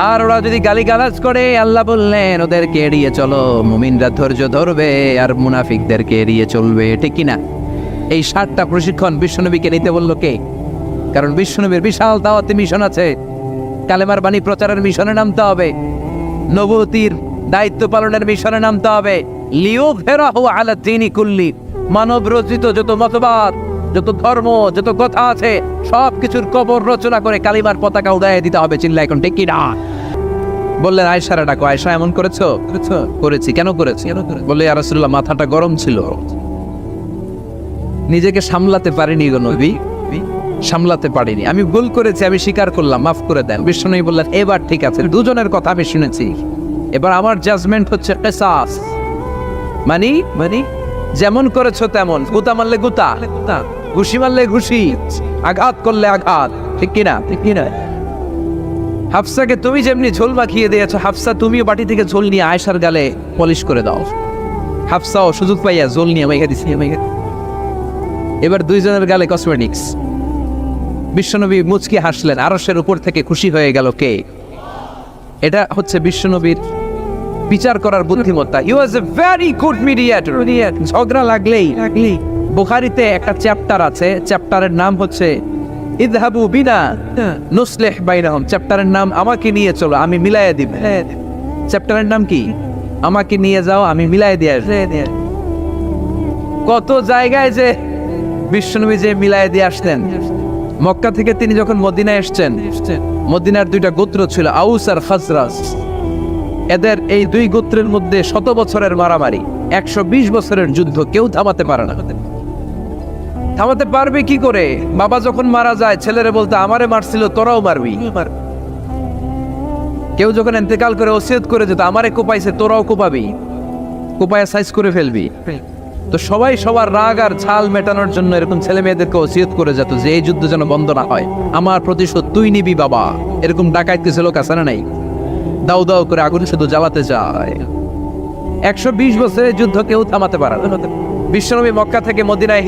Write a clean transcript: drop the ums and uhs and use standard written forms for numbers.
আর ওরা যদি গালিগালাজ করে আল্লাহ বললেন ওদেরকে এড়িয়ে চলো, মুমিনরা ধৈর্য ধরবে আর মুনাফিকদেরকে এড়িয়ে চলবে, ঠিক কিনা? এই 7টা প্রশিক্ষণ বিশ্বনবীকে নিতে বলল কে? কারণ বিশ্বনবীর বিশাল দাওয়াতি মিশন আছে, কালেমার বাণী প্রচারের মিশনে নামতে হবে, নবুয়তির দায়িত্ব পালনের মিশনে নামতে হবে। লিয়ুযহিরাহু আলা দ্বীনি কুল্লি, মানব রচিত যত মতবাদ, যত ধর্ম, যত কথা আছে সব কিছুর কবর রচনা করে কালিমার পতাকা উড়াইয়ে দিতে হবে। চিল্লা এখন ঠিক কি না? বললেন আয়েশারে ডাকো। আয়েশা এমন করেছো? করেছি। কেন করেছি? বলে ইয়া রাসূলুল্লাহ মাথাটা গরম ছিল, নিজেকে সামলাতে পারিনি গো নবী, সামলাতে পারিনি, আমি ভুল করেছি, আমি স্বীকার করলাম, মাফ করে দেন। বিশ্বনবী বললেন এবার ঠিক আছে, দুজনের কথা আমি শুনেছি, এবার আমার জাজমেন্ট হচ্ছে কিসাস, মানে যেমন করেছো তেমন, গুতা মারলে গুতা, ঘুষি মারলে ঘুষি, আঘাত করলে আঘাত, ঠিক কিনা? ঠিক কিনা? হাফসাকে তুমি যেমনি ঝোল মাখিয়ে দিয়েছো, হাফসা তুমিও বাটি থেকে ঝোল নিয়ে আয়েশার গালে পলিশ করে দাও। হাফসাও সুযোগ পাইয়া ঝোল নিয়ে মেখে দিছি। এবার দুইজনের গালে কসমেটিক্স। বিশ্বনবী মুচকি হাসলেন, আরশের উপর থেকে খুশি হয়ে গেল কে? এটা হচ্ছে বিশ্বনবীর বিচার করার বুদ্ধিমত্তা। হি ওয়াজ এ ভেরি গুড মিডিয়েটর। ঝগড়া লাগলেই বুখারীতে একটা চ্যাপ্টার আছে, চ্যাপ্টারের নাম হচ্ছে ইযহাবু বিনা নুসলিহ বাইনাহুম। চ্যাপ্টারের নাম আমাকে নিয়ে চলো, আমি মিলাইয়া দিব। চ্যাপ্টারের নাম কি? আমাকে নিয়ে যাও, আমি মিলাইয়া দিয়ে আসবো। কত জায়গায় যে বিশ্বনবী যে মিলাইয়া দিয়ে আসতেন। মক্কা থেকে তিনি যখন মদিনায় এসেছেন, মদিনার 2টা গোত্র ছিল, আউস আর খাজরাজ। এদের এই 2 গোত্রের মধ্যে 100 বছরের মারামারি, 120 বছরের যুদ্ধ, কেউ থামাতে পারে না। থামাতে পারবে কি করে? বাবা যখন মারা যায় ছেলেরে বলতে আমারে মারছিল, তোরাও মারবি। কেউ যখন ইন্তেকাল করে ওসিয়ত করে যেত, আমারে কোপাইছে, তোরাও কোপাবি, কোপায়া সাইজ করে ফেলবি। তো সবাই সবার রাগ আর ঝাল মেটানোর জন্য এরকম ছেলে মেয়েদেরকে ওসিয়ত করে যেত যে এই যুদ্ধ যেন বন্ধ না হয়, আমার প্রতিশোধ তুই নিবি বাবা। এরকম ডাকাইত কিছু লোক আছে না নাই? দাও দাও করে আগুন শুধু জ্বালাতে যায়। 120 বছরের যুদ্ধ কেউ থামাতে পারে না। বিশ্বনবী মক্কা থেকে মদিনায়